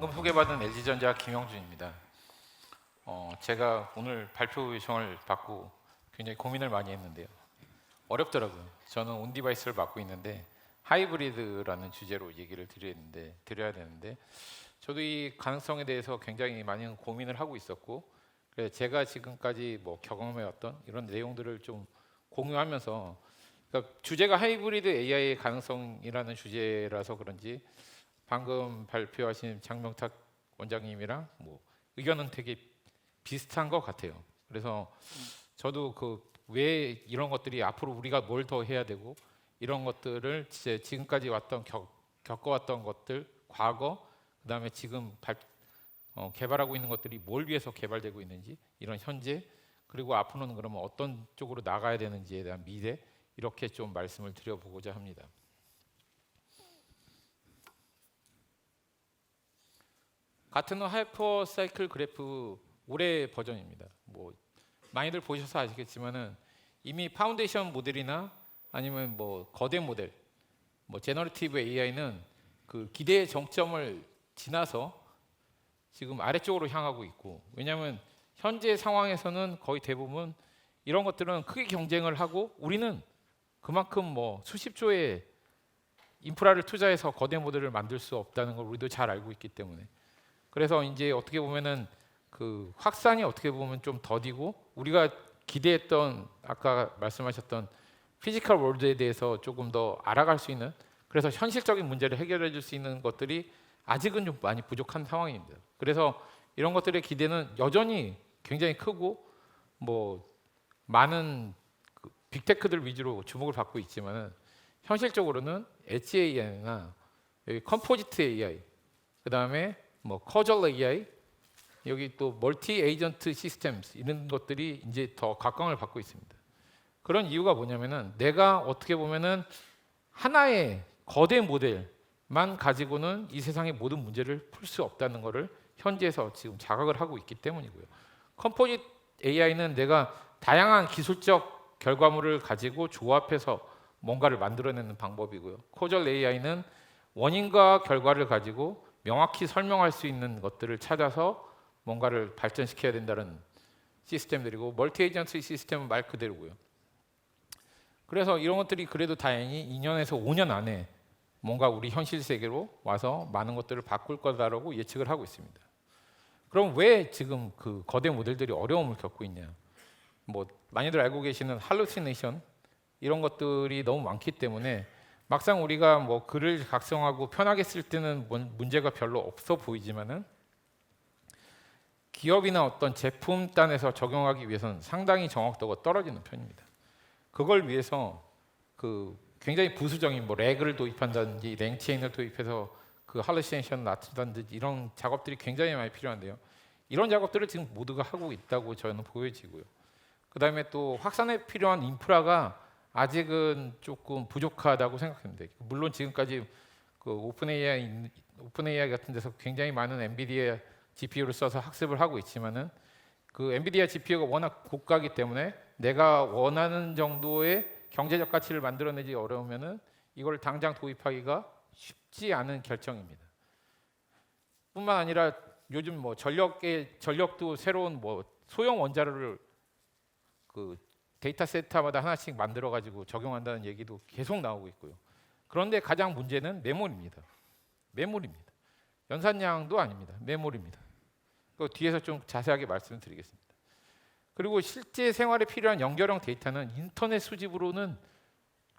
방금 소개받은 LG전자 김영준입니다. 제가 오늘 발표 요청을 받고 굉장히 고민을 많이 했는데요. 어렵더라고요. 저는 온 디바이스를 맡고 있는데 하이브리드라는 주제로 얘기를 드려야 되는데 저도 이 가능성에 대해서 굉장히 많은 고민을 하고 있었고, 그래서 제가 지금까지 경험해왔던 이런 내용들을 좀 공유하면서, 그러니까 주제가 하이브리드 AI의 가능성이라는 주제라서 그런지 방금 발표하신 장명탁 원장님이랑 의견은 되게 비슷한 것 같아요. 그래서 저도 왜 이런 것들이 앞으로 우리가 뭘 더 해야 되고, 이런 것들을 지금까지 겪어왔던 것들, 과거, 그다음에 지금 개발하고 있는 것들이 뭘 위해서 개발되고 있는지, 이런 현재, 그리고 앞으로는 그러면 어떤 쪽으로 나가야 되는지에 대한 미래, 이렇게 좀 말씀을 드려보고자 합니다. 가트너 하이퍼 사이클 그래프 올해 버전입니다. 많이들 보셔서 아시겠지만은 이미 파운데이션 모델이나 아니면 거대 모델, 제너러티브 AI는 그 기대의 정점을 지나서 지금 아래쪽으로 향하고 있고, 왜냐하면 현재 상황에서는 거의 대부분 이런 것들은 크게 경쟁을 하고, 우리는 그만큼 수십조의 인프라를 투자해서 거대 모델을 만들 수 없다는 걸 우리도 잘 알고 있기 때문에, 그래서 이제 어떻게 보면은 그 확산이 어떻게 보면 좀 더디고, 우리가 기대했던 아까 말씀하셨던 피지컬 월드에 대해서 조금 더 알아갈 수 있는, 그래서 현실적인 문제를 해결해 줄 수 있는 것들이 아직은 좀 많이 부족한 상황입니다. 그래서 이런 것들의 기대는 여전히 굉장히 크고, 많은 빅테크들 위주로 주목을 받고 있지만은 현실적으로는 엣지 AI나 컴포지트 AI, 그다음에 커절 AI, 여기 또 멀티 에이전트 시스템스, 이런 것들이 이제 더 각광을 받고 있습니다. 그런 이유가 뭐냐면은 내가 어떻게 보면은 하나의 거대 모델만 가지고는 이 세상의 모든 문제를 풀 수 없다는 것을 현지에서 지금 자각을 하고 있기 때문이고요. 컴포짓 AI는 내가 다양한 기술적 결과물을 가지고 조합해서 뭔가를 만들어내는 방법이고요. 코절 AI는 원인과 결과를 가지고 명확히 설명할 수 있는 것들을 찾아서 뭔가를 발전시켜야 된다는 시스템들이고, 멀티 에이전트 시스템은 말 그대로고요. 그래서 이런 것들이 그래도 다행히 2년에서 5년 안에 뭔가 우리 현실 세계로 와서 많은 것들을 바꿀 거다라고 예측을 하고 있습니다. 그럼 왜 지금 그 거대 모델들이 어려움을 겪고 있냐? 많이들 알고 계시는 할루시네이션, 이런 것들이 너무 많기 때문에 막상 우리가 글을 작성하고 편하게 쓸 때는 문제가 별로 없어 보이지만은 기업이나 어떤 제품단에서 적용하기 위해서는 상당히 정확도가 떨어지는 편입니다. 그걸 위해서 굉장히 부수적인 렉을 도입한다든지 랭체인을 도입해서 할루시네이션을 낮춘다든지 이런 작업들이 굉장히 많이 필요한데요. 이런 작업들을 지금 모두가 하고 있다고 저는 보여지고요. 그다음에 또 확산에 필요한 인프라가 아직은 조금 부족하다고 생각합니다. 물론 지금까지 오픈 AI 같은 데서 굉장히 많은 엔비디아 GPU를 써서 학습을 하고 있지만은 엔비디아 GPU가 워낙 고가이기 때문에 내가 원하는 정도의 경제적 가치를 만들어내기 어려우면은 이걸 당장 도입하기가 쉽지 않은 결정입니다. 뿐만 아니라 요즘 전력도 새로운 소형 원자로를 데이터 센터마다 하나씩 만들어 가지고 적용한다는 얘기도 계속 나오고 있고요. 그런데 가장 문제는 메모리입니다. 연산량도 아닙니다. 메모리입니다. 그 뒤에서 좀 자세하게 말씀드리겠습니다. 그리고 실제 생활에 필요한 연결형 데이터는 인터넷 수집으로는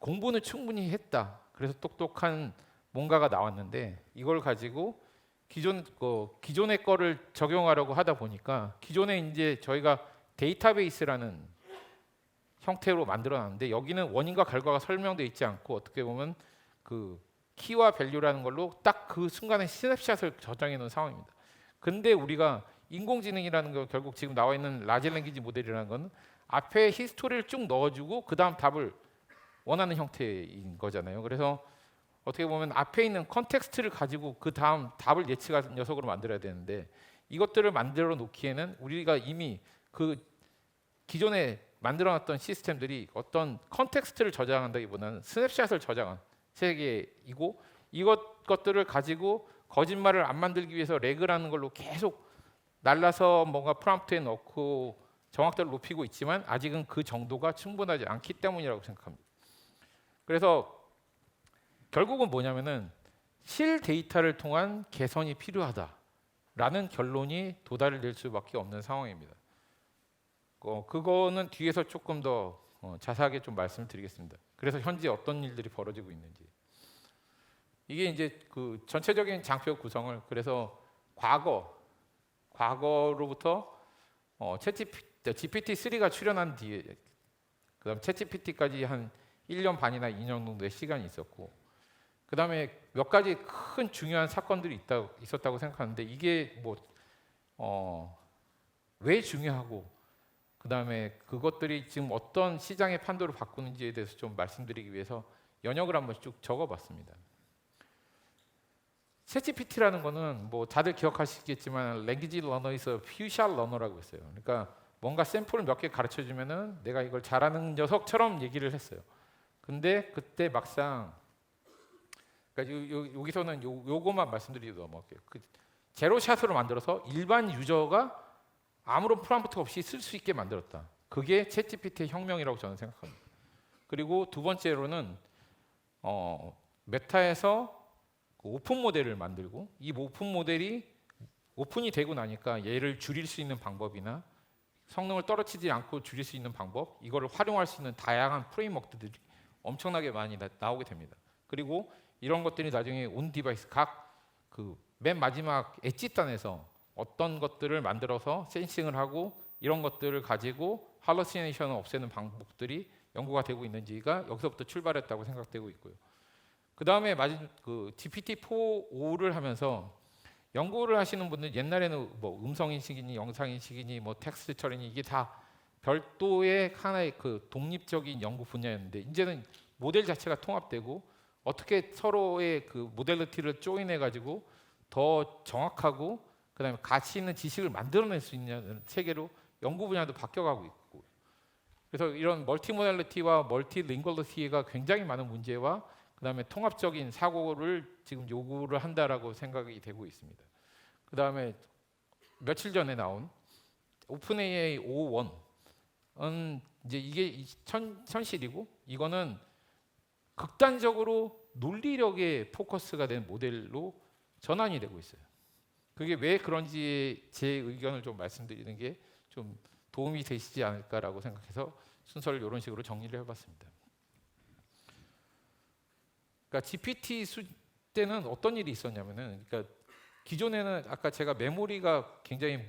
공부는 충분히 했다. 그래서 똑똑한 뭔가가 나왔는데, 이걸 가지고 기존의 거를 적용하려고 하다 보니까 기존에 이제 저희가 데이터베이스라는 형태로 만들어놨는데, 여기는 원인과 결과가 설명되어 있지 않고 어떻게 보면 키와 밸류라는 걸로 딱 그 순간에 스냅샷을 저장해 놓은 상황입니다. 근데 우리가 인공지능이라는 거, 결국 지금 나와 있는 라지 랭귀지 모델이라는 건 앞에 히스토리를 쭉 넣어주고 그 다음 답을 원하는 형태인 거잖아요. 그래서 어떻게 보면 앞에 있는 컨텍스트를 가지고 그 다음 답을 예측하는 녀석으로 만들어야 되는데, 이것들을 만들어 놓기에는 우리가 이미 기존에 만들어놨던 시스템들이 어떤 컨텍스트를 저장한다기보다는 스냅샷을 저장한 세계이고, 이것들을 가지고 거짓말을 안 만들기 위해서 레그라는 걸로 계속 날라서 뭔가 프롬프트에 넣고 정확도를 높이고 있지만 아직은 그 정도가 충분하지 않기 때문이라고 생각합니다. 그래서 결국은 뭐냐면은 실 데이터를 통한 개선이 필요하다라는 결론이 도달될 수밖에 없는 상황입니다. 그거는 뒤에서 조금 더 자세하게 좀 말씀드리겠습니다. 그래서 현재 어떤 일들이 벌어지고 있는지. 이게 이제 그 전체적인 장표 구성을 그래서 과거로부터 GPT-3가 출현한 뒤에 그다음 챗GPT까지 한 1년 반이나 2년 정도의 시간이 있었고 그다음에 몇 가지 큰 중요한 사건들이 있었다고 생각하는데 이게 왜 중요하고 그다음에 그것들이 지금 어떤 시장의 판도를 바꾸는지에 대해서 좀 말씀드리기 위해서 연역을 한번 쭉 적어봤습니다. 챗GPT라는 거는 뭐 다들 기억하시겠지만 랭귀지 러너에서 퓨셜 러너라고 했어요. 그러니까 뭔가 샘플을 몇 개 가르쳐 주면은 내가 이걸 잘하는 녀석처럼 얘기를 했어요. 근데 그때 막상 그러니까 여기서는 요거만 말씀드리고 넘어갈게요. 그 제로샷으로 만들어서 일반 유저가 아무런 프롬프트 없이 쓸 수 있게 만들었다. 그게 챗GPT의 혁명이라고 저는 생각합니다. 그리고 두 번째로는 메타에서 오픈 모델을 만들고 이 오픈 모델이 오픈이 되고 나니까 얘를 줄일 수 있는 방법이나 성능을 떨어뜨리지 않고 줄일 수 있는 방법 이거를 활용할 수 있는 다양한 프레임워크들이 엄청나게 많이 나오게 됩니다. 그리고 이런 것들이 나중에 온 디바이스 각 그 맨 마지막 엣지단에서 어떤 것들을 만들어서 센싱을 하고 이런 것들을 가지고 할러시네이션을 없애는 방법들이 연구가 되고 있는지가 여기서부터 출발했다고 생각되고 있고요. 그 다음에 그 GPT-4.5를 하면서 연구를 하시는 분들 옛날에는 뭐 음성 인식이니 영상 인식이니 뭐 텍스트 처리니 이게 다 별도의 하나의 그 독립적인 연구 분야였는데 이제는 모델 자체가 통합되고 어떻게 서로의 그 모델리티를 조인해 가지고 더 정확하고 그다음에 가치 있는 지식을 만들어낼 수 있는 체계로 연구 분야도 바뀌어가고 있고 그래서 이런 멀티모델리티와 멀티링구얼리티가 굉장히 많은 문제와 그다음에 통합적인 사고를 지금 요구를 한다라고 생각이 되고 있습니다. 그다음에 며칠 전에 나온 오픈AI 5.1은 이제 이게 현실이고 이거는 극단적으로 논리력에 포커스가 된 모델로 전환이 되고 있어요. 그게 왜 그런지 제 의견을 좀 말씀드리는 게 좀 도움이 되시지 않을까라고 생각해서 순서를 이런 식으로 정리를 해봤습니다. 그러니까 GPT 때는 어떤 일이 있었냐면은, 그러니까 기존에는 아까 제가 메모리가 굉장히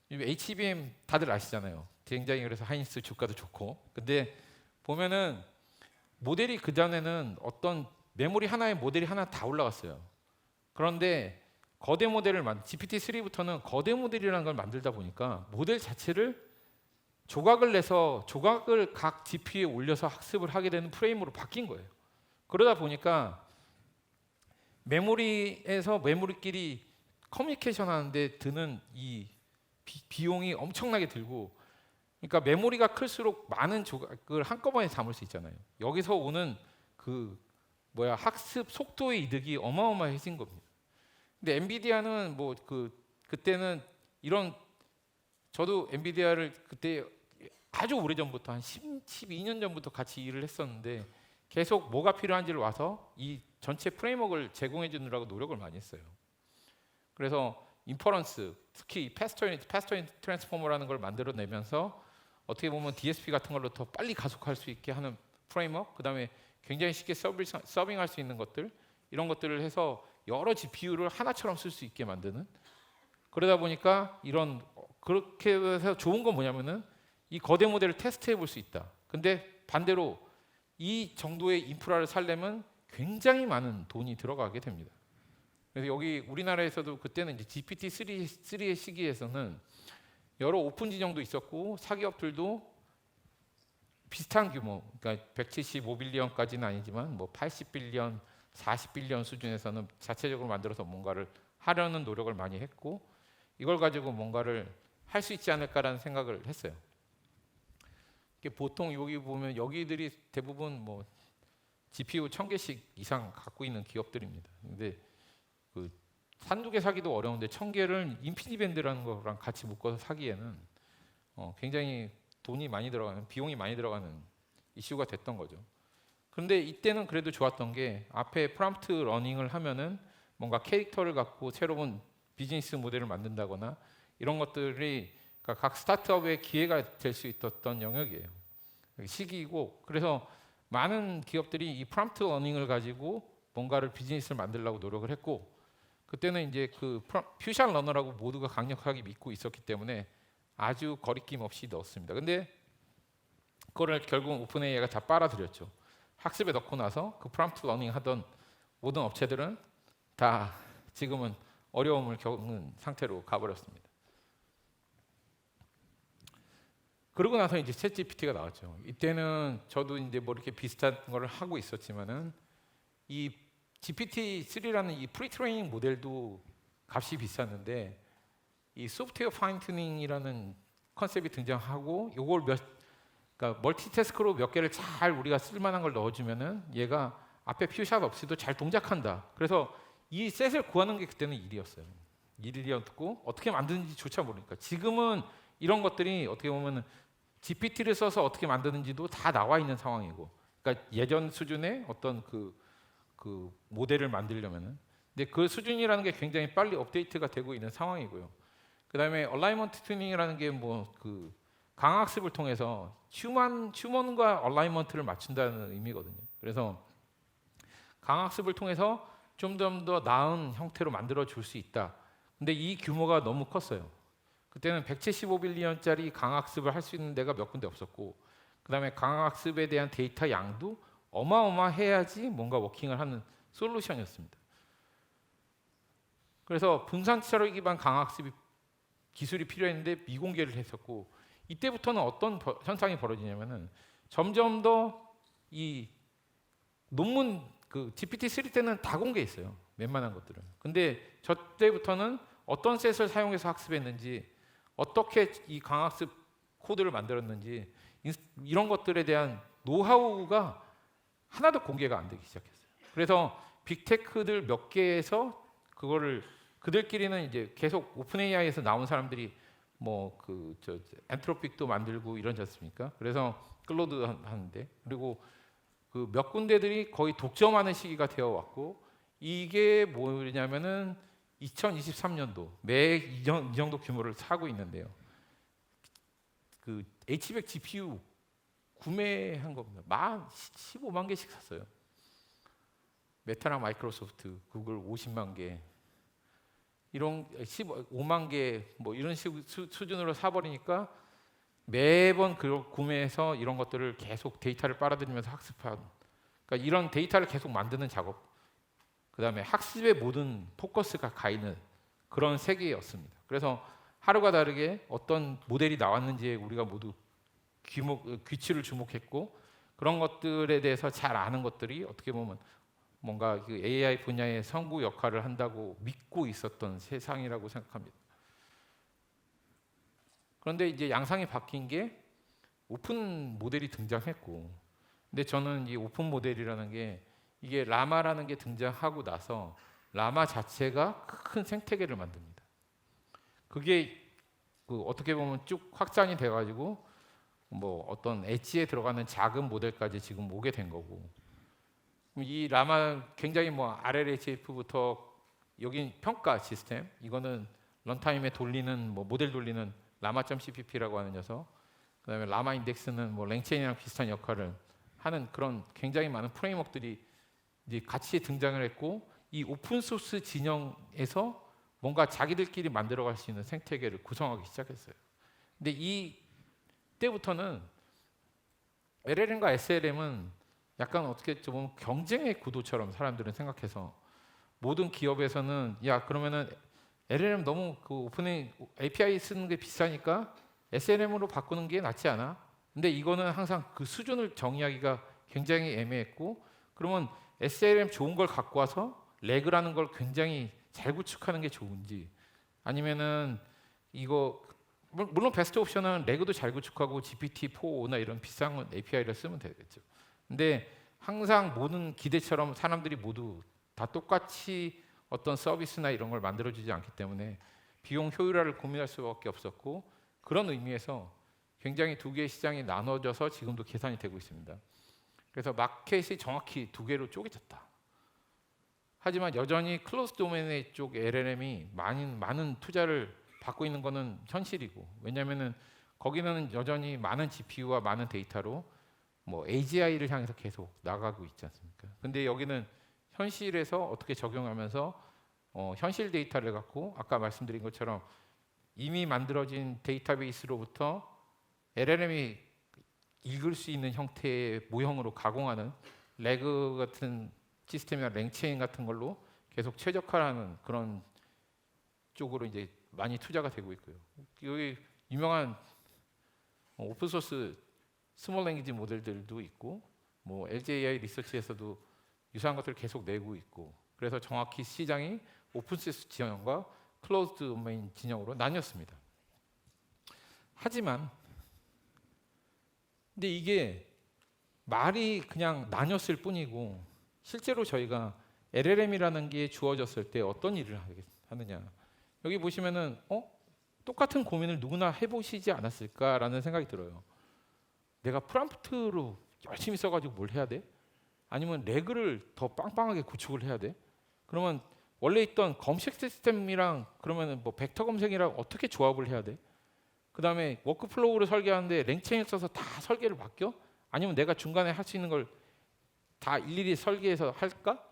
HBM 다들 아시잖아요. 굉장히 그래서 하이닉스 주가도 좋고. 근데 보면은 모델이 그 전에는 어떤 메모리 하나에 모델이 하나 다 올라갔어요. 그런데 거대 모델을 GPT-3부터는 거대 모델이라는 걸 만들다 보니까 모델 자체를 조각을 내서 조각을 각 GPU에 올려서 학습을 하게 되는 프레임으로 바뀐 거예요. 그러다 보니까 메모리에서 메모리끼리 커뮤니케이션 하는데 드는 이 비용이 엄청나게 들고, 그러니까 메모리가 클수록 많은 조각을 한꺼번에 담을 수 있잖아요. 여기서 오는 그 학습 속도의 이득이 어마어마해진 겁니다. 근데 엔비디아는 그때는 이런, 저도 엔비디아를 그때 아주 오래전부터 한 12년 전부터 같이 일을 했었는데 계속 뭐가 필요한지를 와서 이 전체 프레임워크를 제공해 주느라고 노력을 많이 했어요. 그래서 인퍼런스, 특히 패스터 트랜스포머라는 걸 만들어내면서 어떻게 보면 DSP 같은 걸로 더 빨리 가속할 수 있게 하는 프레임워크, 그다음에 굉장히 쉽게 서빙할 수 있는 것들, 이런 것들을 해서 여러 GPU를 하나처럼 쓸 수 있게 만드는, 그러다 보니까 그렇게 해서 좋은 건 뭐냐면은 이 거대 모델을 테스트해 볼 수 있다. 근데 반대로 이 정도의 인프라를 살려면 굉장히 많은 돈이 들어가게 됩니다. 그래서 여기 우리나라에서도 그때는 이제 GPT-3의 시기에서는 여러 오픈 진영도 있었고 사기업들도 비슷한 규모, 그러니까 175빌리언까지는 아니지만 80빌리언, 40빌리언 수준에서는 자체적으로 만들어서 뭔가를 하려는 노력을 많이 했고, 이걸 가지고 뭔가를 할 수 있지 않을까라는 생각을 했어요. 보통 여기 보면 여기들이 대부분 GPU 1000개씩 이상 갖고 있는 기업들입니다. 근데 그 한두 개 사기도 어려운데 1000개를 인피니밴드라는 거랑 같이 묶어서 사기에는 굉장히 돈이 많이 들어가는, 비용이 많이 들어가는 이슈가 됐던 거죠. 그런데 이때는 그래도 좋았던 게 앞에 프롬프트 러닝을 하면은 뭔가 캐릭터를 갖고 새로운 비즈니스 모델을 만든다거나 이런 것들이 그러니까 각 스타트업의 기회가 될 수 있었던 영역이에요. 시기이고, 그래서 많은 기업들이 이 프롬프트 러닝을 가지고 뭔가를 비즈니스를 만들려고 노력을 했고, 그때는 이제 그 퓨전 러너라고 모두가 강력하게 믿고 있었기 때문에 아주 거리낌 없이 넣었습니다. 근데 그거를 결국 오픈 AI가 다 빨아들였죠. 학습에 넣고 나서 그 프롬프트 러닝 하던 모든 업체들은 다 지금은 어려움을 겪는 상태로 가버렸습니다. 그러고 나서 이제 챗 GPT가 나왔죠. 이때는 저도 이제 뭐 이렇게 비슷한 걸 하고 있었지만은 이 GPT-3라는 이 프리트레이닝 모델도 값이 비쌌는데 이 소프트웨어 파인 튜닝이라는 컨셉이 등장하고 이걸 그러니까 멀티태스크로 몇 개를 잘 우리가 쓸만한 걸 넣어주면은 얘가 앞에 퓨샷 없이도 잘 동작한다. 그래서 이 셋을 구하는 게 그때는 일이었어요. 일이었고 어떻게 만드는지조차 모르니까. 지금은 이런 것들이 어떻게 보면 GPT를 써서 어떻게 만드는지도 다 나와 있는 상황이고, 그러니까 예전 수준의 어떤 그 모델을 만들려면은, 근데 그 수준이라는 게 굉장히 빨리 업데이트가 되고 있는 상황이고요. 그다음에 얼라이먼트 튜닝이라는 게 뭐 그 강학습을 통해서 휴먼과 얼라이먼트를 맞춘다는 의미거든요. 그래서 강학습을 통해서 좀 더 나은 형태로 만들어 줄 수 있다. 근데 이 규모가 너무 컸어요. 그때는 175빌리언짜리 강학습을 할 수 있는 데가 몇 군데 없었고, 그다음에 강학습에 대한 데이터 양도 어마어마해야지 뭔가 워킹을 하는 솔루션이었습니다. 그래서 분산 처리 기반 강학습 기술이 필요했는데 미공개를 했었고, 이때부터는 어떤 현상이 벌어지냐면은 점점 더 이 논문 그 GPT-3 때는 다 공개했어요. 웬만한 것들은. 근데 저 때부터는 어떤 셋을 사용해서 학습했는지, 어떻게 이 강학습 코드를 만들었는지 이런 것들에 대한 노하우가 하나도 공개가 안 되기 시작했어요. 그래서 빅테크들 몇 개에서 그거를 그들끼리는 이제 계속 오픈 AI에서 나온 사람들이 뭐 그 엔트로픽도 만들고 이러지 않습니까? 그래서 클로드 하는데, 그리고 그 몇 군데들이 거의 독점하는 시기가 되어 왔고, 이게 뭐냐면은 2023년도 매 이 정도 규모를 사고 있는데요. 그 H100 GPU 구매한 겁니다. 15만 개씩 샀어요. 메타랑 마이크로소프트, 구글 50만 개, 이런 15만 개 뭐 이런 수준으로 사버리니까 매번 그걸 구매해서 이런 것들을 계속 데이터를 빨아들이면서 학습하는, 그러니까 이런 데이터를 계속 만드는 작업, 그 다음에 학습의 모든 포커스가 가 있는 그런 세계였습니다. 그래서 하루가 다르게 어떤 모델이 나왔는지에 우리가 모두 귀추를 주목했고, 그런 것들에 대해서 잘 아는 것들이 어떻게 보면 뭔가 그 AI 분야의 선구 역할을 한다고 믿고 있었던 세상이라고 생각합니다. 그런데 이제 양상이 바뀐 게 오픈 모델이 등장했고, 근데 저는 이 오픈 모델이라는 게 이게 라마라는 게 등장하고 나서 라마 자체가 큰 생태계를 만듭니다. 그게 그 어떻게 보면 쭉 확장이 돼가지고 뭐 어떤 엣지에 들어가는 작은 모델까지 지금 오게 된 거고, 이 라마 굉장히 뭐 RLHF부터 여기 평가 시스템, 이거는 런타임에 돌리는 뭐 모델 돌리는 라마.cpp라고 하는 녀석, 그다음에 라마 인덱스는 뭐 랭체인이랑 비슷한 역할을 하는 그런 굉장히 많은 프레임워크들이 이제 같이 등장을 했고, 이 오픈 소스 진영에서 뭔가 자기들끼리 만들어갈 수 있는 생태계를 구성하기 시작했어요. 근데 이 때부터는 LLM과 SLM은 약간 어떻게 보면 경쟁의 구도처럼 사람들은 생각해서, 모든 기업에서는 야 그러면은 LLM 너무 그 오픈 API 쓰는 게 비싸니까 SLM으로 바꾸는 게 낫지 않아? 근데 이거는 항상 그 수준을 정의하기가 굉장히 애매했고, 그러면 SLM 좋은 걸 갖고 와서 레그라는 걸 굉장히 잘 구축하는 게 좋은지, 아니면은 이거 물론 베스트 옵션은 레그도 잘 구축하고 GPT-4나 이런 비싼 API를 쓰면 되겠죠. 근데 항상 모든 기대처럼 사람들이 모두 다 똑같이 어떤 서비스나 이런 걸 만들어주지 않기 때문에 비용 효율화를 고민할 수밖에 없었고, 그런 의미에서 굉장히 두 개의 시장이 나눠져서 지금도 계산이 되고 있습니다. 그래서 마켓이 정확히 두 개로 쪼개졌다. 하지만 여전히 클로즈 도메인의 쪽 LLM이 많은 투자를 받고 있는 것은 현실이고, 왜냐하면 거기는 여전히 많은 GPU와 많은 데이터로 뭐 AGI를 향해서 계속 나가고 있지 않습니까? 근데 여기는 현실에서 어떻게 적용하면서 현실 데이터를 갖고 아까 말씀드린 것처럼 이미 만들어진 데이터베이스로부터 LLM이 읽을 수 있는 형태의 모형으로 가공하는 레그 같은 시스템이나 랭체인 같은 걸로 계속 최적화하는 그런 쪽으로 이제 많이 투자가 되고 있고요. 여기 유명한 오픈소스 스몰 랭귀지 모델들도 있고, 뭐 LGAI 리서치에서도 유사한 것들을 계속 내고 있고, 그래서 정확히 시장이 오픈소스 진영과 클로즈드 도메인 진영으로 나뉘었습니다. 하지만 근데 이게 말이 그냥 나뉘었을 뿐이고, 실제로 저희가 LLM이라는 게 주어졌을 때 어떤 일을 하느냐, 여기 보시면은 똑같은 고민을 누구나 해보시지 않았을까라는 생각이 들어요. 내가 프롬프트로 열심히 써가지고 뭘 해야 돼? 아니면 레그를 더 빵빵하게 구축을 해야 돼? 그러면 원래 있던 검색 시스템이랑 그러면 뭐 벡터 검색이랑 어떻게 조합을 해야 돼? 그 다음에 워크플로우를 설계하는데 랭체인을 써서 다 설계를 바뀌어? 아니면 내가 중간에 할 수 있는 걸 다 일일이 설계해서 할까?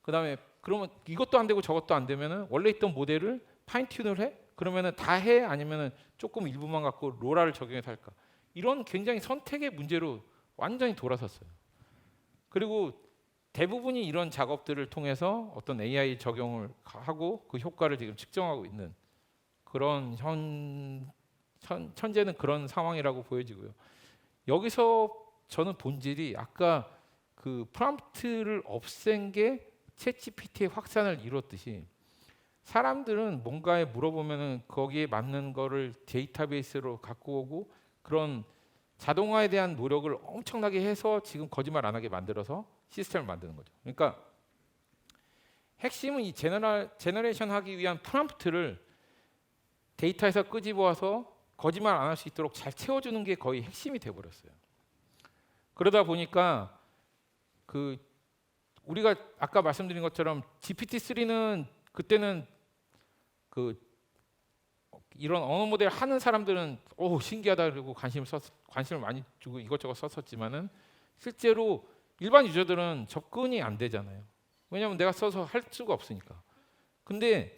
그 다음에 그러면 이것도 안 되고 저것도 안 되면은 원래 있던 모델을 파인 튠을 해? 그러면은 다 해? 아니면은 조금 일부만 갖고 로라를 적용해서 할까? 이런 굉장히 선택의 문제로 완전히 돌아섰어요. 그리고 대부분이 이런 작업들을 통해서 어떤 AI 적용을 하고 그 효과를 지금 측정하고 있는 그런 현재는 그런 상황이라고 보여지고요. 여기서 저는 본질이 아까 그 프롬프트를 없앤 게 챗GPT의 확산을 이뤘듯이, 사람들은 뭔가에 물어보면은 거기에 맞는 거를 데이터베이스로 갖고 오고 그런 자동화에 대한 노력을 엄청나게 해서 지금 거짓말 안 하게 만들어서 시스템을 만드는 거죠. 그러니까 핵심은 이 제너레이션 하기 위한 프롬프트를 데이터에서 끄집어와서 거짓말 안 할 수 있도록 잘 채워주는 게 거의 핵심이 돼버렸어요. 그러다 보니까 그 우리가 아까 말씀드린 것처럼 GPT-3는 그때는 그 이런 언어 모델 하는 사람들은 신기하다 그러고 관심을 많이 주고 이것저것 썼었지만은 실제로 일반 유저들은 접근이 안 되잖아요. 왜냐하면 내가 써서 할 수가 없으니까. 근데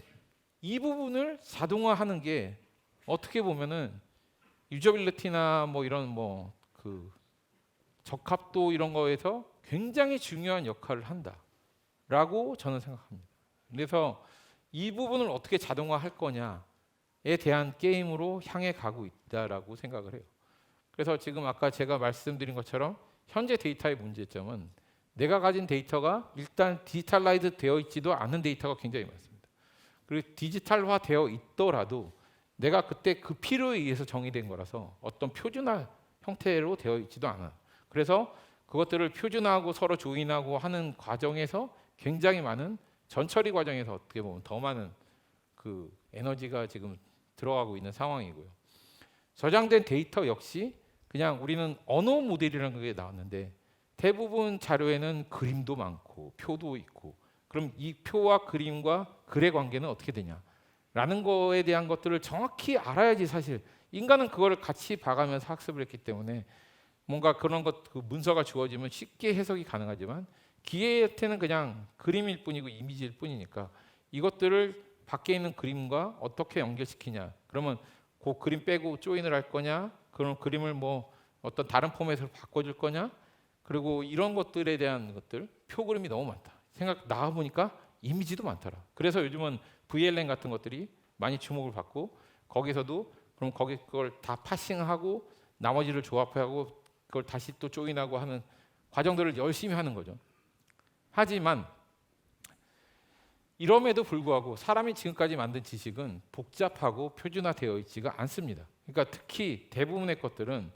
이 부분을 자동화하는 게 어떻게 보면은 유저빌리티나 뭐 이런 그 적합도 이런 거에서 굉장히 중요한 역할을 한다라고 저는 생각합니다. 그래서 이 부분을 어떻게 자동화할 거냐에 대한 게임으로 향해 가고 있다라고 생각을 해요. 그래서 지금 아까 제가 말씀드린 것처럼 현재 데이터의 문제점은 내가 가진 데이터가 일단 디지털라이즈 되어 있지도 않은 데이터가 굉장히 많습니다. 그리고 디지털화 되어 있더라도 내가 그때 그 필요에 의해서 정의된 거라서 어떤 표준화 형태로 되어 있지도 않아. 그래서 그것들을 표준화하고 서로 조인하고 하는 과정에서 굉장히 많은 전처리 과정에서 어떻게 보면 더 많은 그 에너지가 지금 들어가고 있는 상황이고요. 저장된 데이터 역시 그냥 우리는 언어 모델이라는 게 나왔는데 대부분 자료에는 그림도 많고 표도 있고, 그럼 이 표와 그림과 글의 관계는 어떻게 되냐라는 거에 대한 것들을 정확히 알아야지. 사실 인간은 그거를 같이 봐가면서 학습을 했기 때문에 뭔가 그런 그 문서가 주어지면 쉽게 해석이 가능하지만 기계한테는 그냥 그림일 뿐이고 이미지일 뿐이니까 이것들을 밖에 있는 그림과 어떻게 연결시키냐, 그러면 그 그림 빼고 조인을 할 거냐, 그런 그림을 뭐 어떤 다른 포맷으로 바꿔줄 거냐, 그리고 이런 것들에 대한 것들, 표 그림이 너무 많다. 생각 나와 보니까 이미지도 많더라. 그래서 요즘은 VLM 같은 것들이 많이 주목을 받고, 거기서도 그럼 거기 그걸 다 파싱하고 나머지를 조합하고 그걸 다시 또 조인하고 하는 과정들을 열심히 하는 거죠. 하지만 이럼에도 불구하고 사람이 지금까지 만든 지식은 복잡하고 표준화되어 있지가 않습니다. 그러니까 특히 대부분의 것들은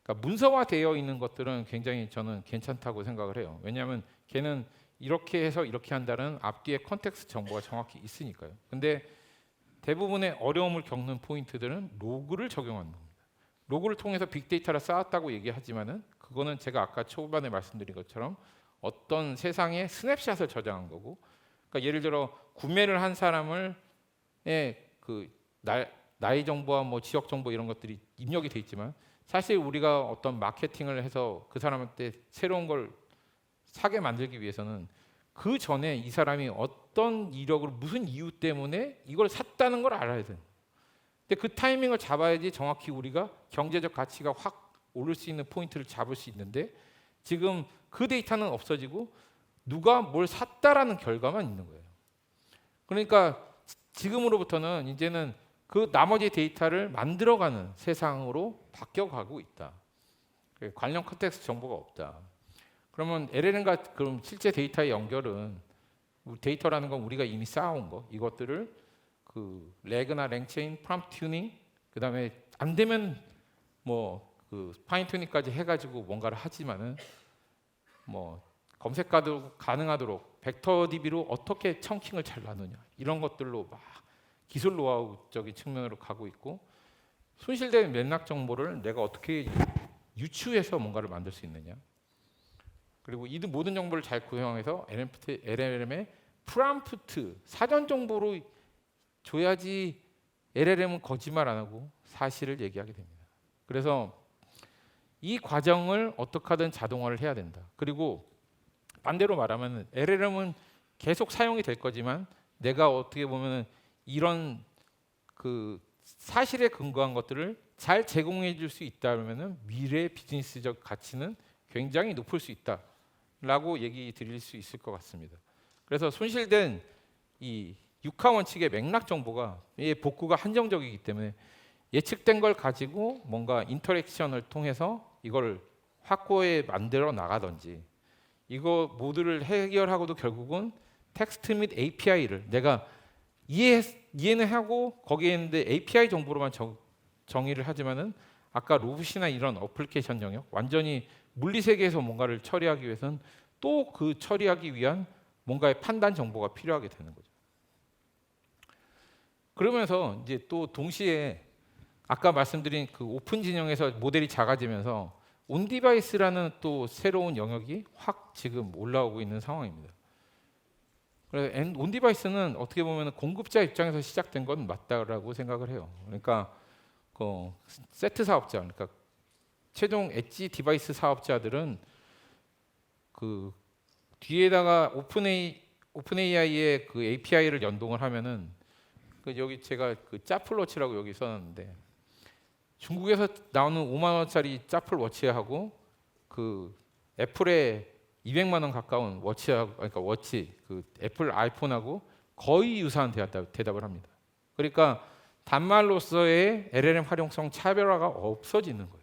그러니까 문서화되어 있는 것들은 굉장히 저는 괜찮다고 생각을 해요. 왜냐하면 걔는 이렇게 해서 이렇게 한다는 앞뒤의 컨텍스트 정보가 정확히 있으니까요. 근데 대부분의 어려움을 겪는 포인트들은 로그를 적용하는 겁니다. 로그를 통해서 빅데이터를 쌓았다고 얘기하지만은 그거는 제가 아까 초반에 말씀드린 것처럼 어떤 세상의 스냅샷을 저장한 거고, 그러니까 예를 들어 구매를 한 사람을 그 나이 정보와 뭐 지역 정보 이런 것들이 입력이 돼 있지만 사실 우리가 어떤 마케팅을 해서 그 사람한테 새로운 걸 사게 만들기 위해서는 그 전에 이 사람이 어떤 이력으로 무슨 이유 때문에 이걸 샀다는 걸 알아야 돼요. 근데 그 타이밍을 잡아야지 정확히 우리가 경제적 가치가 확 오를 수 있는 포인트를 잡을 수 있는데 지금 그 데이터는 없어지고 누가 뭘 샀다라는 결과만 있는 거예요. 그러니까 지금으로부터는 이제는 그 나머지 데이터를 만들어가는 세상으로 바뀌어가고 있다. 관련 컨텍스트 정보가 없다. 그러면 LLM과 그럼 실제 데이터의 연결은 데이터라는 건 우리가 이미 쌓아온 거 이것들을 그 레그나 랭체인, 프롬프트 튜닝, 그다음에 안 되면 뭐 그 파인 튜닝까지 해가지고 뭔가를 하지만은 뭐 검색가도 가능하도록 벡터 DB로 어떻게 청킹을 잘 나누냐 이런 것들로 막 기술 노하우적인 측면으로 가고 있고 손실된 맥락 정보를 내가 어떻게 유추해서 뭔가를 만들 수 있느냐. 그리고 이 모든 정보를 잘 구성해서 LLM의 프롬프트 사전 정보로 줘야지 LLM은 거짓말 안 하고 사실을 얘기하게 됩니다. 그래서 이 과정을 어떻게 하든 자동화를 해야 된다. 그리고 반대로 말하면 LLM은 계속 사용이 될 거지만 내가 어떻게 보면 이런 그 사실에 근거한 것들을 잘 제공해 줄 수 있다면 미래 비즈니스적 가치는 굉장히 높을 수 있다라고 얘기 드릴 수 있을 것 같습니다. 그래서 손실된 이 육하 원칙의 맥락 정보가 복구가 한정적이기 때문에 예측된 걸 가지고 뭔가 인터랙션을 통해서 이걸 확고히 만들어 나가든지 이거 모두를 해결하고도 결국은 텍스트 및 API를 내가 이해는 하고 거기에 있는데 API 정보로만 정의를 하지만은 아까 로봇이나 이런 어플리케이션 영역 완전히 물리 세계에서 뭔가를 처리하기 위해서는 또 그 처리하기 위한 뭔가의 판단 정보가 필요하게 되는 거죠. 그러면서 이제 또 동시에 아까 말씀드린 그 오픈 진영에서 모델이 작아지면서 온 디바이스라는 또 새로운 영역이 확 지금 올라오고 있는 상황입니다. 그래서 온 디바이스는 어떻게 보면 공급자 입장에서 시작된 건 맞다라고 생각을 해요. 그러니까 그 세트 사업자, 그러니까 최종 엣지 디바이스 사업자들은 그 뒤에다가 오픈AI의 그 API를 연동을 하면은 그 여기 제가 그 짜플워치라고 여기 써놨는데 중국에서 나오는 5만 원짜리 짜플 워치하고 그 애플의 200만 원 가까운 워치하고 그러니까 워치 그 애플 아이폰하고 거의 유사한 대답을 합니다. 그러니까 단말로서의 LLM 활용성 차별화가 없어지는 거예요.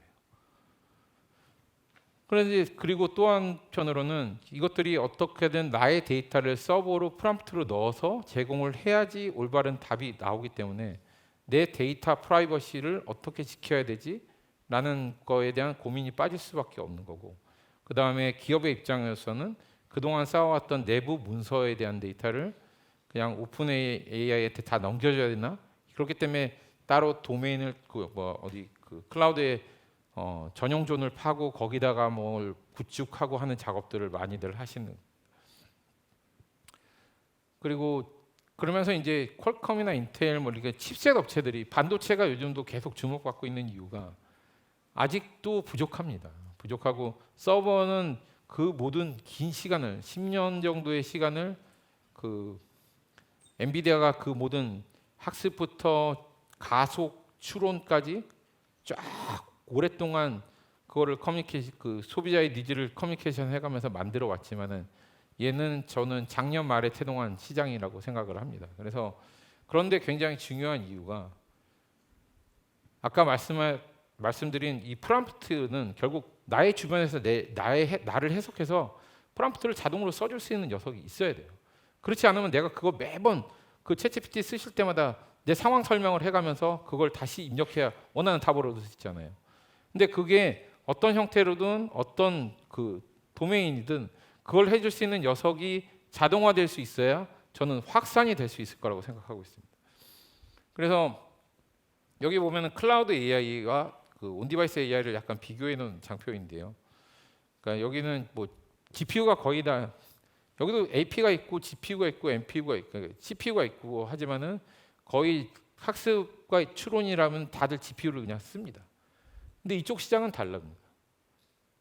그런데 그리고 또 한편으로는 이것들이 어떻게든 나의 데이터를 서버로 프롬프트로 넣어서 제공을 해야지 올바른 답이 나오기 때문에 내 데이터 프라이버시를 어떻게 지켜야 되지? 라는 거에 대한 고민이 빠질 수밖에 없는 거고 그 다음에 기업의 입장에서는 그동안 쌓아왔던 내부 문서에 대한 데이터를 그냥 오픈 AI한테 다 넘겨줘야 되나? 그렇기 때문에 따로 도메인을 그 클라우드에 전용 존을 파고 거기다가 뭘 구축하고 하는 작업들을 많이들 하시는. 그리고 그러면서 이제 퀄컴이나 인텔 뭐 이렇게 칩셋 업체들이 반도체가 요즘도 계속 주목받고 있는 이유가 아직도 부족합니다. 부족하고 서버는 그 모든 긴 시간을 10년 정도의 시간을 그 엔비디아가 그 모든 학습부터 가속 추론까지 쫙 오랫동안 그거를 그 소비자의 니즈를 커뮤니케이션 해가면서 만들어 왔지만은 얘는 저는 작년 말에 태동한 시장이라고 생각을 합니다. 그래서 그런데 굉장히 중요한 이유가 아까 말씀드린 이 프롬프트는 결국 나의 주변에서 나를 해석해서 프롬프트를 자동으로 써줄 수 있는 녀석이 있어야 돼요. 그렇지 않으면 내가 그거 매번 그 챗GPT 쓰실 때마다 내 상황 설명을 해가면서 그걸 다시 입력해야 원하는 답을 얻을 수 있잖아요. 근데 그게 어떤 형태로든 어떤 그 도메인이든 그걸 해줄 수 있는 녀석이 자동화될 수 있어야 저는 확산이 될 수 있을 거라고 생각하고 있습니다. 그래서 여기 보면은 클라우드 AI와 그 온디바이스 AI를 약간 비교해 놓은 장표인데요. 그러니까 여기는 뭐 GPU가 거의 다, 여기도 AP가 있고 GPU가 있고 NPU가 있고 CPU가 있고 하지만은 거의 학습과 추론이라면 다들 GPU를 그냥 씁니다. 근데 이쪽 시장은 달라요.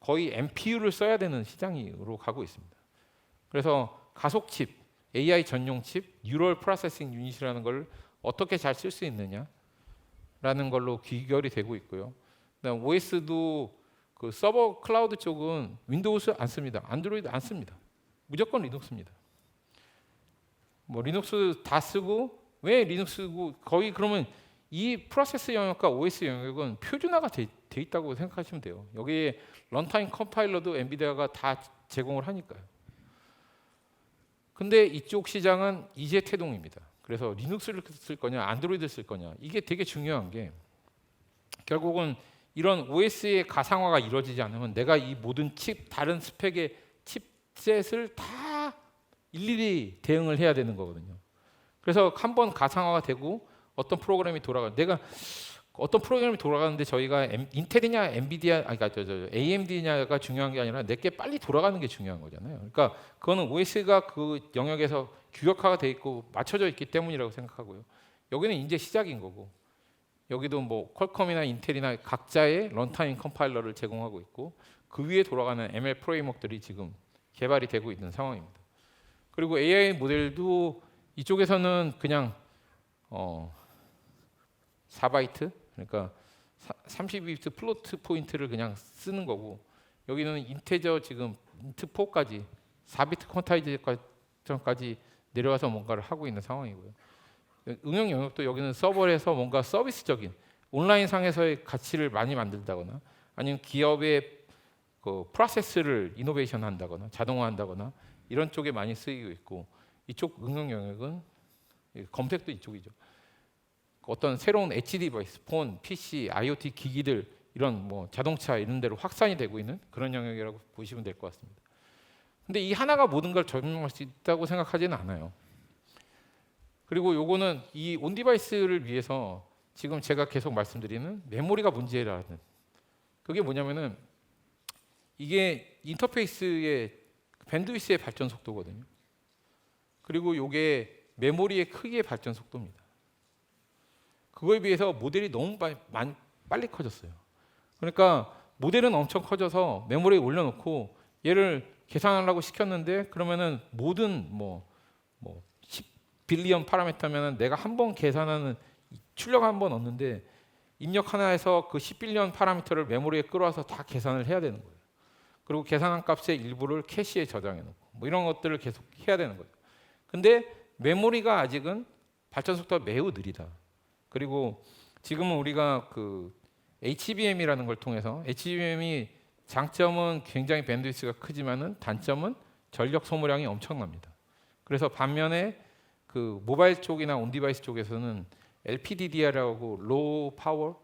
거의 NPU를 써야 되는 시장으로 가고 있습니다. 그래서 가속 칩, AI 전용 칩, 뉴럴 프로세싱 유닛이라는 걸 어떻게 잘 쓸 수 있느냐라는 걸로 귀결이 되고 있고요. 그다음 OS도 그 서버 클라우드 쪽은 윈도우스 안 씁니다. 안드로이드 안 씁니다. 무조건 리눅스입니다. 뭐 리눅스 다 쓰고, 왜 리눅스 쓰고, 거의 그러면 이 프로세스 영역과 OS 영역은 표준화가 돼 있다고 생각하시면 돼요. 여기에 런타임 컴파일러도 엔비디아가 다 제공을 하니까요. 근데 이쪽 시장은 이제 태동입니다. 그래서 리눅스를 쓸 거냐, 안드로이드를 쓸 거냐, 이게 되게 중요한 게 결국은 이런 OS의 가상화가 이루어지지 않으면 내가 이 모든 칩, 다른 스펙의 칩셋을 다 일일이 대응을 해야 되는 거거든요. 그래서 한번 가상화가 되고 어떤 프로그램이 내가 어떤 프로그램이 돌아가는데 저희가 인텔이냐 엔비디아, 그러니까 AMD냐가 중요한 게 아니라 내게 빨리 돌아가는 게 중요한 거잖아요. 그러니까 그거는 OS가 그 영역에서 규격화가 돼 있고 맞춰져 있기 때문이라고 생각하고요. 여기는 이제 시작인 거고, 여기도 뭐 퀄컴이나 인텔이나 각자의 런타임 컴파일러를 제공하고 있고 그 위에 돌아가는 ML 프레임워크들이 지금 개발이 되고 있는 상황입니다. 그리고 AI 모델도 이쪽에서는 그냥 4바이트, 그러니까 32비트 플로트 포인트를 그냥 쓰는 거고, 여기는 인테저 지금 int4까지 4비트 퀀타이제이션까지 내려와서 뭔가를 하고 있는 상황이고요. 응용 영역도 여기는 서버에서 뭔가 서비스적인 온라인 상에서의 가치를 많이 만들다거나 아니면 기업의 그 프로세스를 이노베이션 한다거나 자동화한다거나 이런 쪽에 많이 쓰이고 있고, 이쪽 응용 영역은 검색도 이쪽이죠. 어떤 새로운 H 디바이스, 폰, PC, IoT 기기들 이런 뭐 자동차 이런 데로 확산이 되고 있는 그런 영역이라고 보시면 될 것 같습니다. 근데 이 하나가 모든 걸 적용할 수 있다고 생각하지는 않아요. 그리고 요거는 이 온 디바이스를 위해서 지금 제가 계속 말씀드리는 메모리가 문제라는, 그게 뭐냐면은 이게 인터페이스의 밴드위스의 발전 속도거든요. 그리고 요게 메모리의 크기의 발전 속도입니다. 그거에 비해서 모델이 너무 빨리 커졌어요. 그러니까 모델은 엄청 커져서 메모리에 올려놓고 얘를 계산하려고 시켰는데, 그러면은 모든 뭐 10빌리언 파라미터면은 내가 한 번 계산하는 출력 한 번 얻는데 입력 하나에서 그 10빌리언 파라미터를 메모리에 끌어와서 다 계산을 해야 되는 거예요. 그리고 계산한 값의 일부를 캐시에 저장해 놓고 뭐 이런 것들을 계속 해야 되는 거예요. 근데 메모리가 아직은 발전 속도가 매우 느리다. 그리고 지금은 우리가 그 HBM이라는 걸 통해서, HBM이 장점은 굉장히 밴드위스가 크지만은 단점은 전력 소모량이 엄청납니다. 그래서 반면에 그 모바일 쪽이나 온디바이스 쪽에서는 LPDDR이라고 로우 파워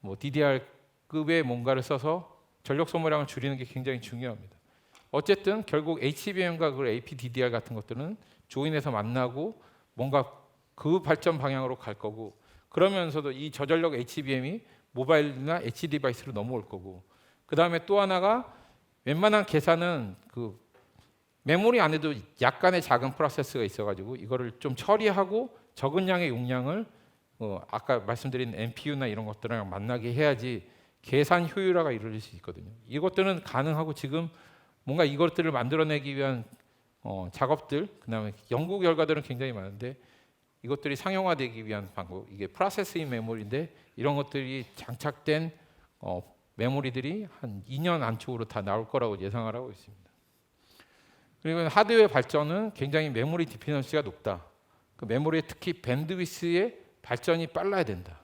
뭐 DDR급의 뭔가를 써서 전력 소모량을 줄이는 게 굉장히 중요합니다. 어쨌든 결국 HBM과 그 LPDDR 같은 것들은 조인해서 만나고 뭔가 그 발전 방향으로 갈 거고, 그러면서도 이 저전력 HBM이 모바일이나 H 디바이스로 넘어올 거고, 그 다음에 또 하나가 웬만한 계산은 그 메모리 안에도 약간의 작은 프로세스가 있어가지고 이거를 좀 처리하고 적은 양의 용량을 아까 말씀드린 NPU나 이런 것들이랑 만나게 해야지 계산 효율화가 이루어질 수 있거든요. 이것들은 가능하고 지금 뭔가 이것들을 만들어내기 위한 작업들, 그다음에 연구 결과들은 굉장히 많은데 이것들이 상용화되기 위한 방법, 이게 프로세싱 메모리인데 이런 것들이 장착된 메모리들이 한 2년 안쪽으로 다 나올 거라고 예상을 하고 있습니다. 그리고 하드웨어 발전은 굉장히 메모리 디펜던시가 높다. 그 메모리의 특히 밴드위스의 발전이 빨라야 된다.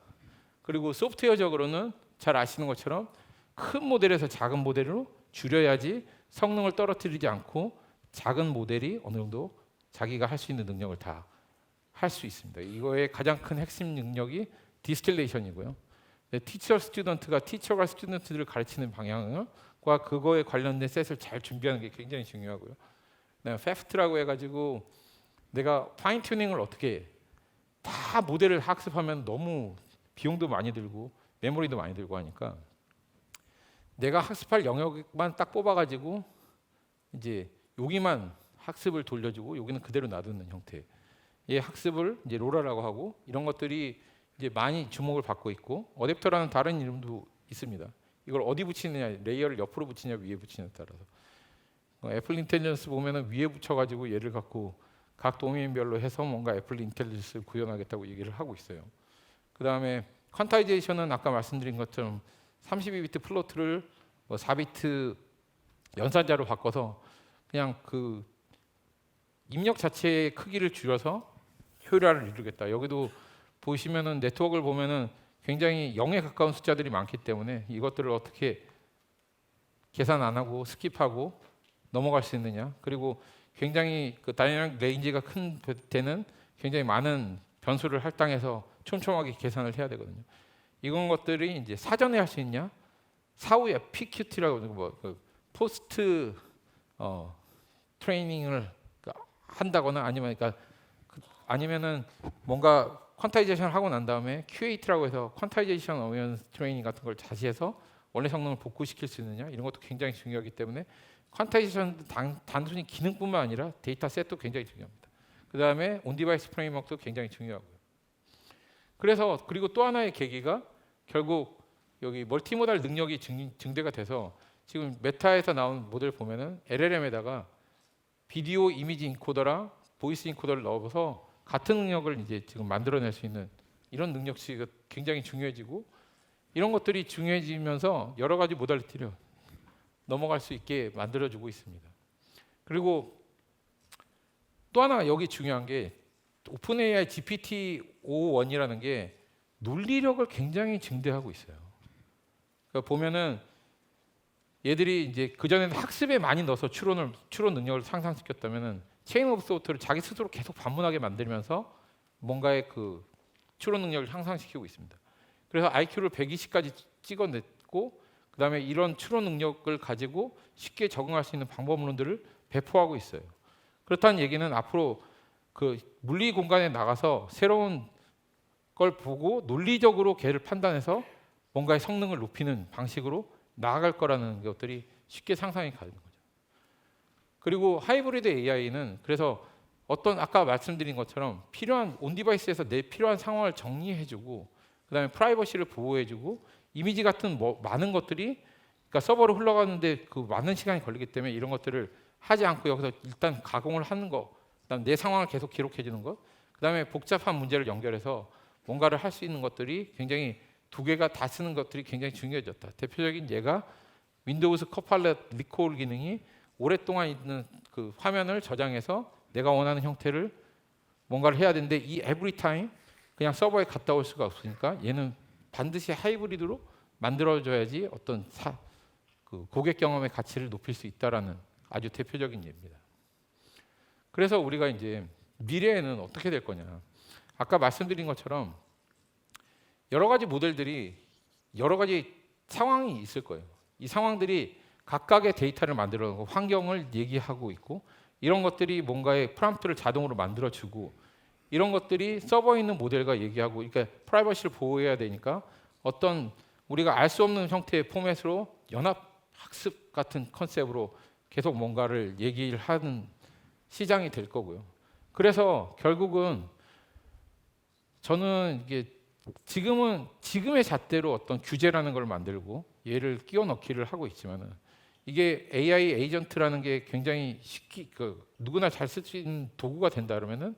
그리고 소프트웨어적으로는 잘 아시는 것처럼 큰 모델에서 작은 모델로 줄여야지 성능을 떨어뜨리지 않고 작은 모델이 어느 정도 자기가 할 수 있는 능력을 다 할 수 있습니다. 이거의 가장 큰 핵심 능력이 디스틸레이션이고요. 티처 스튜던트가 티처가 스튜던트들을 가르치는 방향과 그거에 관련된 셋을 잘 준비하는 게 굉장히 중요하고요. FAFT라고 해가지고 내가 파인 튜닝을 어떻게 해. 다 모델을 학습하면 너무 비용도 많이 들고 메모리도 많이 들고 하니까 내가 학습할 영역만 딱 뽑아가지고 이제 여기만 학습을 돌려주고 여기는 그대로 놔두는 형태의 학습을 이제 로라라고 하고 이런 것들이 이제 많이 주목을 받고 있고 어댑터라는 다른 이름도 있습니다. 이걸 어디 붙이느냐, 레이어를 옆으로 붙이냐 위에 붙이냐에 따라서 애플 인텔리전스 보면은 위에 붙여가지고 얘를 갖고 각 도메인별로 해서 뭔가 애플 인텔리전스를 구현하겠다고 얘기를 하고 있어요. 그 다음에 퀀타이제이션은 아까 말씀드린 것처럼 32비트 플로트를 뭐 4비트 연산자로 바꿔서 그냥 그 입력 자체의 크기를 줄여서 효율화를 이루겠다. 여기도 보시면은 네트워크를 보면은 굉장히 0에 가까운 숫자들이 많기 때문에 이것들을 어떻게 계산 안 하고 스킵하고 넘어갈 수 있느냐. 그리고 굉장히 그 다이내믹 레인지가 큰 데는 굉장히 많은 변수를 할당해서 촘촘하게 계산을 해야 되거든요. 이런 것들이 이제 사전에 할 수 있냐, 사후에 PQT라고 뭐 포스트 트레이닝을 한다거나 아니면은 뭔가 퀀타이제이션을 하고 난 다음에 QAT라고 해서 퀀타이제이션 어웨어너스 트레이닝 같은 걸 다시 해서 원래 성능을 복구시킬 수 있느냐 이런 것도 굉장히 중요하기 때문에 퀀타이제이션 단순히 기능뿐만 아니라 데이터 셋도 굉장히 중요합니다. 그 다음에 온디바이스 프레임워크도 굉장히 중요하고요. 그래서 그리고 또 하나의 계기가 결국 여기 멀티모달 능력이 증대가 돼서 지금 메타에서 나온 모델 보면은 LLM에다가 비디오 이미지 인코더랑 보이스 인코더를 넣어서 같은 능력을 이제 지금 만들어낼 수 있는 이런 능력치가 굉장히 중요해지고 이런 것들이 중요해지면서 여러 가지 모달리티를 넘어갈 수 있게 만들어주고 있습니다. 그리고 또 하나 여기 중요한 게 오픈 AI GPT-5.1이라는 게 논리력을 굉장히 증대하고 있어요. 그러니까 보면은 얘들이 이제 그 전에는 학습에 많이 넣어서 추론 능력을 상상시켰다면은 체인 오브 소트를 자기 스스로 계속 반문하게 만들면서 뭔가의 그 추론 능력을 향상시키고 있습니다. 그래서 IQ를 120까지 찍어냈고 그다음에 이런 추론 능력을 가지고 쉽게 적응할 수 있는 방법론들을 배포하고 있어요. 그렇다는 얘기는 앞으로 그 물리 공간에 나가서 새로운 걸 보고 논리적으로 걔를 판단해서 뭔가의 성능을 높이는 방식으로 나아갈 거라는 것들이 쉽게 상상이 가는 거죠. 그리고 하이브리드 AI는 그래서 어떤 아까 말씀드린 것처럼 필요한 온 디바이스에서 내 필요한 상황을 정리해주고 그다음에 프라이버시를 보호해주고 이미지 같은 많은 것들이 그러니까 서버로 흘러가는데 그 많은 시간이 걸리기 때문에 이런 것들을 하지 않고 여기서 일단 가공을 하는 거, 그다음 내 상황을 계속 기록해주는 것, 그다음에 복잡한 문제를 연결해서 뭔가를 할 수 있는 것들이 굉장히 두 개가 다 쓰는 것들이 굉장히 중요해졌다. 대표적인 예가 윈도우즈 커팔렛 리콜 기능이 오랫동안 있는 그 화면을 저장해서 내가 원하는 형태를 뭔가를 해야 되는데 이 에브리 타임 그냥 서버에 갔다 올 수가 없으니까 얘는 반드시 하이브리드로 만들어줘야지 어떤 그 고객 경험의 가치를 높일 수 있다라는 아주 대표적인 예입니다. 그래서 우리가 이제 미래에는 어떻게 될 거냐? 아까 말씀드린 것처럼 여러 가지 모델들이 여러 가지 상황이 있을 거예요. 이 상황들이 각각의 데이터를 만들어내고 환경을 얘기하고 있고 이런 것들이 뭔가의 프롬프트를 자동으로 만들어주고 이런 것들이 서버에 있는 모델과 얘기하고 그러니까 프라이버시를 보호해야 되니까 어떤 우리가 알 수 없는 형태의 포맷으로 연합 학습 같은 컨셉으로 계속 뭔가를 얘기를 하는 시장이 될 거고요. 그래서 결국은 저는 이게 지금의 잣대로 어떤 규제라는 걸 만들고 얘를 끼워 넣기를 하고 있지만은 이게 AI 에이전트라는 게 굉장히 쉽게 누구나 잘 쓸 수 있는 도구가 된다 그러면은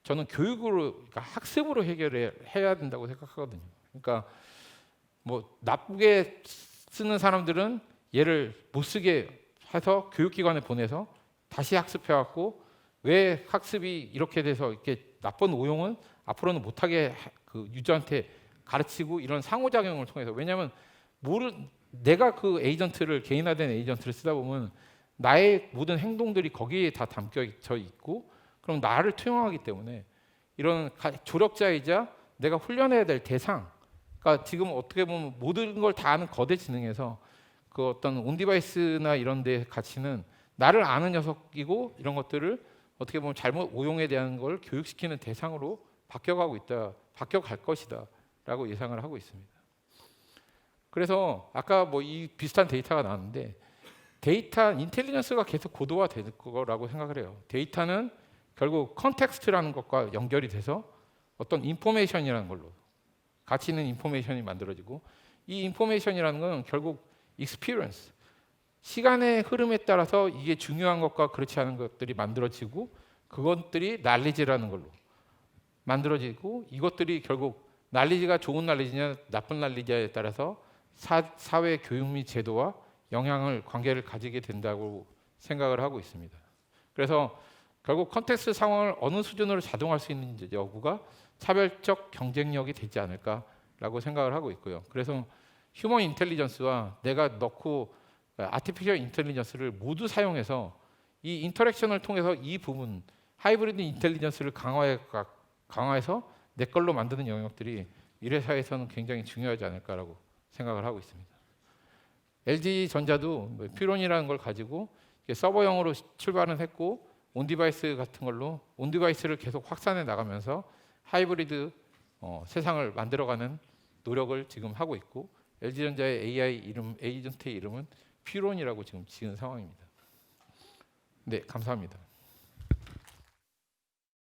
저는 교육으로 그러니까 학습으로 해야 된다고 생각하거든요. 그러니까 뭐 나쁘게 쓰는 사람들은 얘를 못 쓰게 해서 교육기관에 보내서 다시 학습해갖고 왜 학습이 이렇게 돼서 이렇게 나쁜 오용은 앞으로는 못하게 그 유저한테 가르치고 이런 상호작용을 통해서 왜냐하면 내가 그 에이전트를 개인화된 에이전트를 쓰다 보면 나의 모든 행동들이 거기에 다 담겨져 있고 그럼 나를 투영하기 때문에 이런 조력자이자 내가 훈련해야 될 대상 그러니까 지금 어떻게 보면 모든 걸 다 아는 거대 지능에서 그 어떤 온디바이스나 이런 데 가치는 나를 아는 녀석이고 이런 것들을 어떻게 보면 잘못 오용에 대한 걸 교육시키는 대상으로 바뀌어갈 것이다라고 예상을 하고 있습니다. 그래서 아까 뭐 이 비슷한 데이터가 나왔는데 데이터 인텔리전스가 계속 고도화될 거라고 생각을 해요. 데이터는 결국 컨텍스트라는 것과 연결이 돼서 어떤 인포메이션이라는 걸로 가치 있는 인포메이션이 만들어지고 이 인포메이션이라는 건 결국 익스피리언스 시간의 흐름에 따라서 이게 중요한 것과 그렇지 않은 것들이 만들어지고 그것들이 날리지라는 걸로 만들어지고 이것들이 결국 날리지가 좋은 날리지냐 나쁜 날리지냐에 따라서 사회 교육 및 제도와 관계를 가지게 된다고 생각을 하고 있습니다. 그래서 결국 컨텍스트 상황을 어느 수준으로 자동화할 수 있는 여부가 차별적 경쟁력이 되지 않을까라고 생각을 하고 있고요. 그래서 휴먼 인텔리전스와 내가 넣고 아티피셜 인텔리전스를 모두 사용해서 이 인터랙션을 통해서 이 부분 하이브리드 인텔리전스를 강화해서 내 걸로 만드는 영역들이 미래사회에서는 굉장히 중요하지 않을까라고 생각을 하고 있습니다. LG전자도 퓨론이라는 걸 가지고 서버형으로 출발은 했고 온디바이스 같은 걸로 온디바이스를 계속 확산해 나가면서 하이브리드 세상을 만들어가는 노력을 지금 하고 있고 LG전자의 AI 에이전트의 이름은 퓨론이라고 지금 지은 상황입니다. 네, 감사합니다.